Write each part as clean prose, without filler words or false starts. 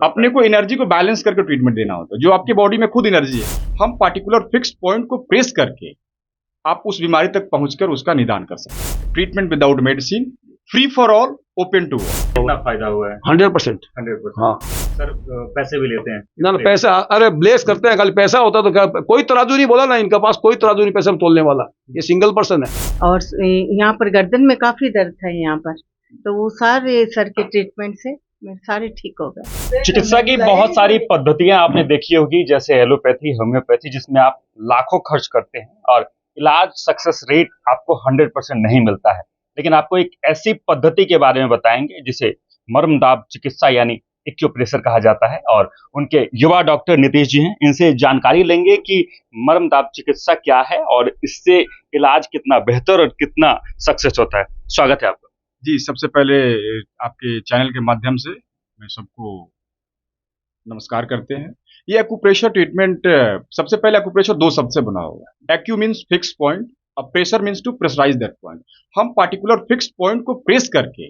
अपने को एनर्जी को बैलेंस करके ट्रीटमेंट देना होता है। जो आपकी बॉडी में खुद एनर्जी है, हम पार्टिकुलर फिक्स्ड पॉइंट को प्रेस करके आप उस बीमारी तक पहुंचकर उसका निदान कर सकते हैं। Treatment without medicine, free for all, open to all. कितना फायदा हुआ है? 100%। 100%। हाँ सर पैसे भी लेते हैं? ना पैसा, अरे ब्लेस करते हैं, खाली पैसा होता तो क्या, कोई तराजू नहीं बोला ना, इनके पास कोई तराजू नहीं पैसा में तोलने वाला, ये सिंगल पर्सन है। और यहाँ पर गर्दन में काफी दर्द था यहाँ पर, तो वो सारे सर के ट्रीटमेंट से मेरे सारे ठीक हो गए। चिकित्सा की बहुत सारी पद्धतियां आपने देखी होगी, जैसे एलोपैथी, होम्योपैथी, जिसमें आप लाखों खर्च करते हैं और इलाज सक्सेस रेट आपको 100% नहीं मिलता है। लेकिन आपको एक ऐसी पद्धति के बारे में बताएंगे जिसे मर्मदाब चिकित्सा यानी एक्यूप्रेशर कहा जाता है, और उनके युवा डॉक्टर नीतीश जी हैं। इनसे जानकारी लेंगे कि मर्मदाब चिकित्सा क्या है और इससे इलाज कितना बेहतर और कितना सक्सेस होता है। स्वागत है आपका। जी, सबसे पहले आपके चैनल के माध्यम से मैं सबको नमस्कार करते हैं। ये एक्यूप्रेशर ट्रीटमेंट, सबसे पहले एक्यूप्रेशर दो शब्द से बना हुआ है। एक्यू मीन्स फिक्स पॉइंट, और pressure means to pressurize that point. हम पार्टिकुलर फिक्स्ड पॉइंट को प्रेस करके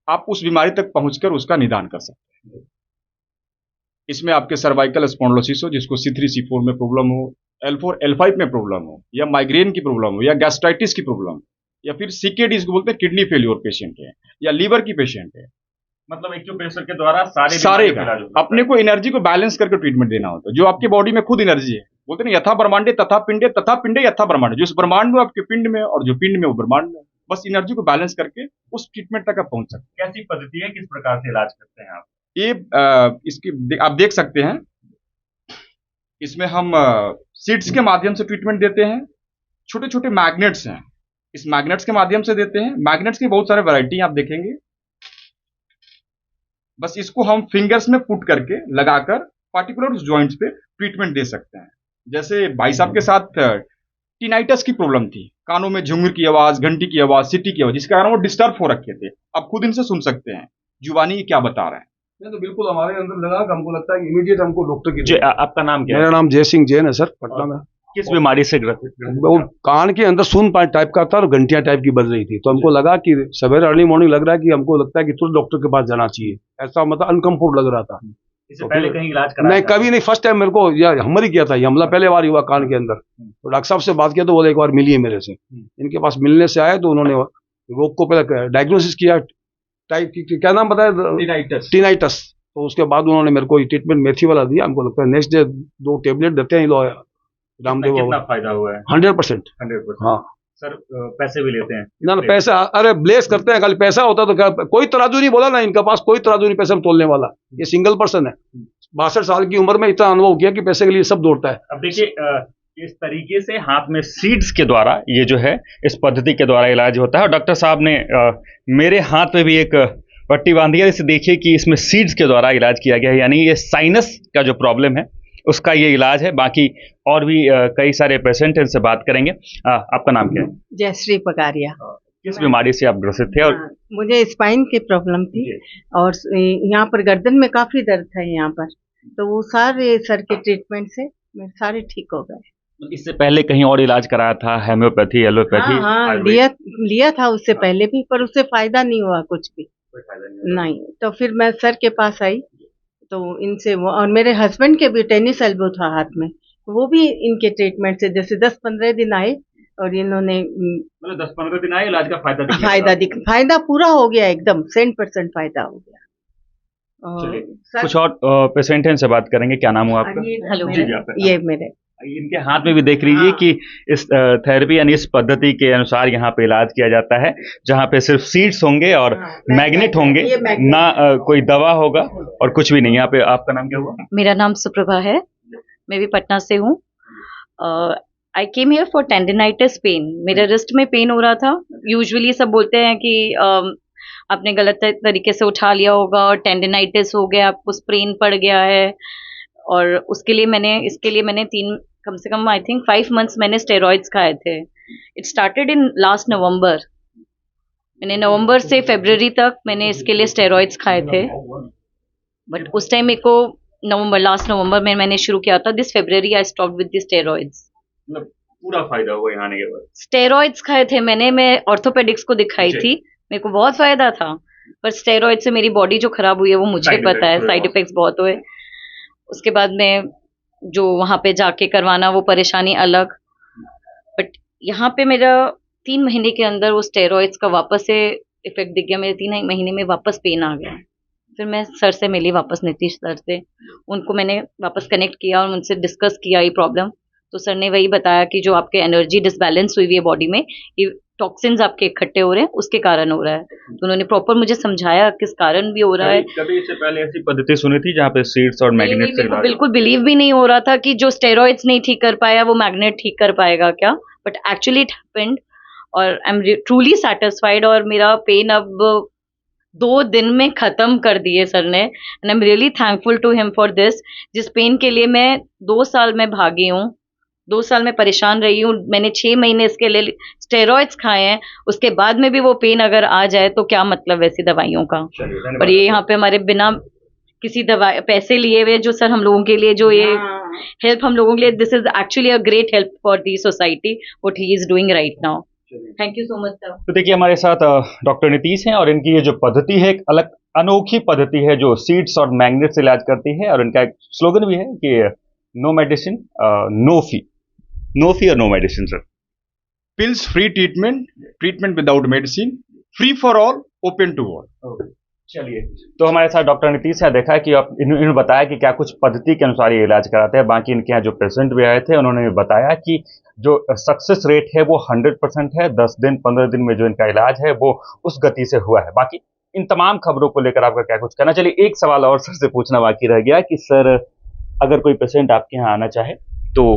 आप उस बीमारी तक पहुंचकर उसका निदान कर सकते हैं। इसमें आपके सर्वाइकल स्पॉन्डिलोसिस हो, जिसको C3 C4 में प्रॉब्लम हो, L4 L5 में प्रॉब्लम हो, या माइग्रेन की प्रॉब्लम हो, या गैस्ट्राइटिस की प्रॉब्लम हो, या फिर CKD जिसको बोलते हैं किडनी फेल्योर पेशेंट है, या लीवर की पेशेंट है। मतलब एक्यूप्रेशर के द्वारा सारे का अपने को एनर्जी को बैलेंस करके ट्रीटमेंट देना होता है। जो आपकी बॉडी में खुद एनर्जी है, बोलते हैं यथा ब्रह्मांडे तथा पिंडे यथा ब्रह्मांड। जो ब्रह्मांड में आपके पिंड में, और जो पिंड में वो ब्रह्मांड में, बस एनर्जी को बैलेंस करके उस ट्रीटमेंट तक आप पहुंच सकते हैं। कैसी पद्धति है, किस प्रकार से इलाज करते हैं आप? ये इसकी आप देख सकते हैं, इसमें हम सीड्स के माध्यम से ट्रीटमेंट देते हैं। छोटे छोटे मैग्नेट्स हैं, इस मैग्नेट्स के माध्यम से देते हैं। मैग्नेट्स की बहुत सारे वैरायटी आप देखेंगे। बस इसको हम फिंगर्स में पुट करके लगाकर पार्टिकुलर उस जॉइंट्स पे ट्रीटमेंट दे सकते हैं। जैसे भाई साहब के साथ टिनाइटस की प्रॉब्लम थी, कानों में झुंगर की आवाज, घंटी की आवाज, सीटी की आवाज, जिसके कारण वो डिस्टर्ब हो रखे थे। अब खुद इनसे सुन सकते हैं जुबानी क्या बता रहे हैं। नहीं तो बिल्कुल हमारे अंदर लगा कि हमको लगता है कि इमीडिएट हमको डॉक्टर की। आपका नाम क्या है? मेरा नाम जय सिंह जैन है सर, पटना में। किस बीमारी से ग्रसित? वो कान के अंदर सुन टाइप का था और घंटियां टाइप की बज रही थी, तो हमको लगा कि सवेरे अर्ली मॉर्निंग लग रहा है कि हमको लगता है कि तुरंत डॉक्टर के पास जाना चाहिए। ऐसा मतलब अनकम्फर्ट लग रहा था। इससे पहले कहीं इलाज कराया? नहीं, कभी नहीं, फर्स्ट टाइम मेरे को यह हमला किया था, ये हमला पहले बार हुआ कान के अंदर। तो डॉक्टर साहब से बात किया तो बोले एक बार मिलिए मेरे से। इनके पास मिलने से आए तो उन्होंने रोग को पहले डायग्नोसिस किया, टाइप क्या नाम बताया, टिनाइटस। तो उसके बाद उन्होंने मेरे को ट्रीटमेंट मेथी वाला दिया। हमको लगता है नेक्स्ट डे 2 टेबलेट देते हैं रामदेव। कितना फायदा हुआ है? 100%। 100%। हाँ सर पैसे भी लेते हैं? ना पैसा, अरे ब्लेस करते हैं, खाली पैसा होता तो क्या, कोई तराजू नहीं बोला ना, इनके पास कोई तराजू नहीं पैसा में तोलने वाला, ये सिंगल पर्सन है। 62 साल की उम्र में इतना अनुभव किया कि पैसे के लिए सब दौड़ता है। अब देखिए इस तरीके से हाथ में सीड्स के द्वारा ये जो है इस पद्धति के द्वारा इलाज होता है। और डॉक्टर साहब ने मेरे हाथ में भी एक पट्टी बांधी है, इसे देखिए कि इसमें सीड्स के द्वारा इलाज किया गया है। यानी ये साइनस का जो प्रॉब्लम है उसका ये इलाज है। बाकी और भी कई सारे पेशेंट हैं, इनसे बात करेंगे। आपका नाम क्या है? जयश्री पगारिया। किस बीमारी से आप ग्रसित थे? और मुझे स्पाइन की प्रॉब्लम थी, और यहाँ पर गर्दन में काफी दर्द था यहाँ पर, तो वो सारे सर के ट्रीटमेंट से मेरे सारे ठीक हो गए। इससे पहले कहीं और इलाज कराया था, होम्योपैथी, एलोपैथी? हाँ, लिया था उससे पहले भी, पर उससे फायदा नहीं हुआ कुछ भी। नहीं, तो फिर मैं सर के पास आई तो इनसे वो, और मेरे हस्बैंड के भी टेनिस एल्बो था हाथ में, वो भी इनके ट्रीटमेंट से जैसे 10-15 दिन आए, और इन्होंने मतलब 10-15 दिन आए, इलाज का फायदा पूरा हो गया, एकदम 100% फायदा हो गया। कुछ और पेशेंट हैं, इनसे बात करेंगे। क्या नाम हुआ आपका? हेलो, ये मेरे इनके हाथ में भी देख लीजिए कि इस थेरेपी यानी इस पद्धति के अनुसार यहाँ पे इलाज किया जाता है, जहाँ पे सिर्फ सीड्स होंगे और मैग्नेट होंगे, ना कोई दवा होगा और कुछ भी नहीं। यहाँ पे आपका नाम क्या हुआ? मेरा नाम सुप्रभा है, मैं भी पटना से हूँ। I came here for tendinitis pain. मेरे रिस्ट में पेन हो रहा था। यूजुअली सब बोलते हैं कि आपने गलत तरीके से उठा लिया होगा और टेंडिनाइटिस हो गया, आपको स्प्रेन पड़ गया है। और इसके लिए मैंने कम से कम आई थिंक 5 मंथ्स मैंने स्टेरॉइड्स खाए थे। इट स्टार्टेड इन लास्ट नवंबर। मैंने नवंबर से फरवरी तक मैंने इसके लिए स्टेरॉइड्स खाए थे, बट उस टाइम मेरे को लास्ट नवंबर में मैंने शुरू किया था। This February I stopped with the steroids. पूरा फायदा हुआ यहाँ आने के बाद? स्टेरॉइड्स खाए थे मैंने, मैं ऑर्थोपेडिक्स को दिखाई थी, मेरे को बहुत फायदा था। पर स्टेरॉइड से मेरी बॉडी जो खराब हुई है वो मुझे पता है, साइड इफेक्ट्स बहुत हुए। उसके बाद में जो वहां पे जाके करवाना वो परेशानी अलग, बट यहाँ पे मेरा 3 महीने के अंदर वो स्टेरॉइड्स का वापस से इफेक्ट दिख गया। मेरे 3 महीने में वापस पेन आ गया। फिर मैं सर से मिली वापस, नीतीश सर से, उनको मैंने वापस कनेक्ट किया और उनसे डिस्कस किया ये प्रॉब्लम। तो सर ने वही बताया कि जो आपके एनर्जी डिसबैलेंस हुई है बॉडी में, ये टॉक्सिन्स आपके इकट्ठे हो रहे हैं, उसके कारण हो रहा है। तो उन्होंने प्रॉपर मुझे समझाया किस कारण भी हो रहा है। कभी इससे पहले ऐसी पद्धति सुनी थी जहाँ पे सीड्स और मैग्नेट से इलाज? बिल्कुल बिलीव भी नहीं हो रहा था कि जो स्टेरॉइड्स नहीं ठीक कर पाया वो मैग्नेट ठीक कर पाएगा क्या, बट एक्चुअली इट हैपेंड और आई एम ट्रूली सेटिस्फाइड। और मेरा पेन अब 2 दिन में खत्म कर दिए सर ने, and I am really thankful to him for this. जिस पेन के लिए मैं 2 साल में भागी हूँ, 2 साल में परेशान रही हूँ, मैंने 6 महीने इसके लिए स्टेरॉइड्स खाए हैं, उसके बाद में भी वो पेन अगर आ जाए तो क्या मतलब वैसी दवाइयों का। और ये यहाँ पे हमारे बिना किसी दवाई पैसे लिए हुए जो सर हम लोगों के लिए जो ये हेल्प हम लोगों के लिए, this is actually a great help for the society what he is doing right now. Thank you so much sir. तो देखिए हमारे साथ डॉक्टर नीतीश हैं और इनकी ये जो पद्धति है एक अलग अनोखी पद्धति है जो सीड्स और मैग्नेट से इलाज करती है। और इनका एक स्लोगन भी है कि no medicine no fee, no fee और no medicine sir. pills free treatment without medicine, free for all, open to all। चलिए, तो हमारे साथ डॉक्टर नीतीश है। देखा है कि इन्होंने बताया कि क्या कुछ पद्धति के अनुसार ये इलाज कराते हैं। बाकी इनके यहाँ जो पेशेंट भी आए थे उन्होंने बताया कि जो सक्सेस रेट है वो 100% है। 10 दिन 15 दिन में जो इनका इलाज है वो उस गति से हुआ है। बाकी इन तमाम खबरों को लेकर आपका क्या कुछ कहना? चलिए, एक सवाल और सर से पूछना बाकी रह गया कि सर अगर कोई पेशेंट आपके यहाँ आना चाहे तो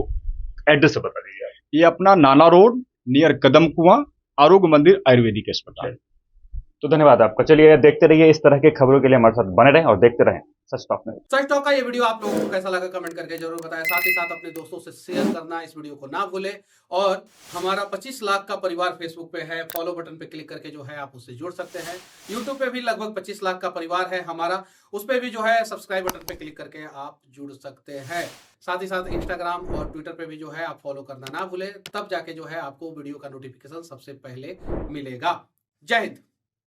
एड्रेस बता दीजिए। ये अपना नाला रोड नियर कदम कुआं, आरोग्य मंदिर आयुर्वेदिक अस्पताल। तो धन्यवाद आपका। चलिए, देखते रहिए इस तरह के खबरों के लिए हमारे साथ बने रहें और देखते रहें सच टॉक न्यूज़। सच टॉक का ये वीडियो आप लोगों को कैसा लगा कमेंट करके जरूर बताएं। साथ ही साथ अपने दोस्तों से शेयर करना इस वीडियो को ना भूलें। और हमारा 25 लाख का परिवार फेसबुक पे है, फॉलो बटन पे क्लिक करके जो है आप उससे जुड़ सकते हैं। यूट्यूब पे भी लगभग 25 लाख का परिवार है हमारा, उस पर भी जो है सब्सक्राइब बटन पे क्लिक करके आप जुड़ सकते हैं। साथ ही साथ इंस्टाग्राम और ट्विटर पे भी जो है आप फॉलो करना ना भूलें, तब जाके जो है आपको वीडियो का नोटिफिकेशन सबसे पहले मिलेगा। जय हिंद।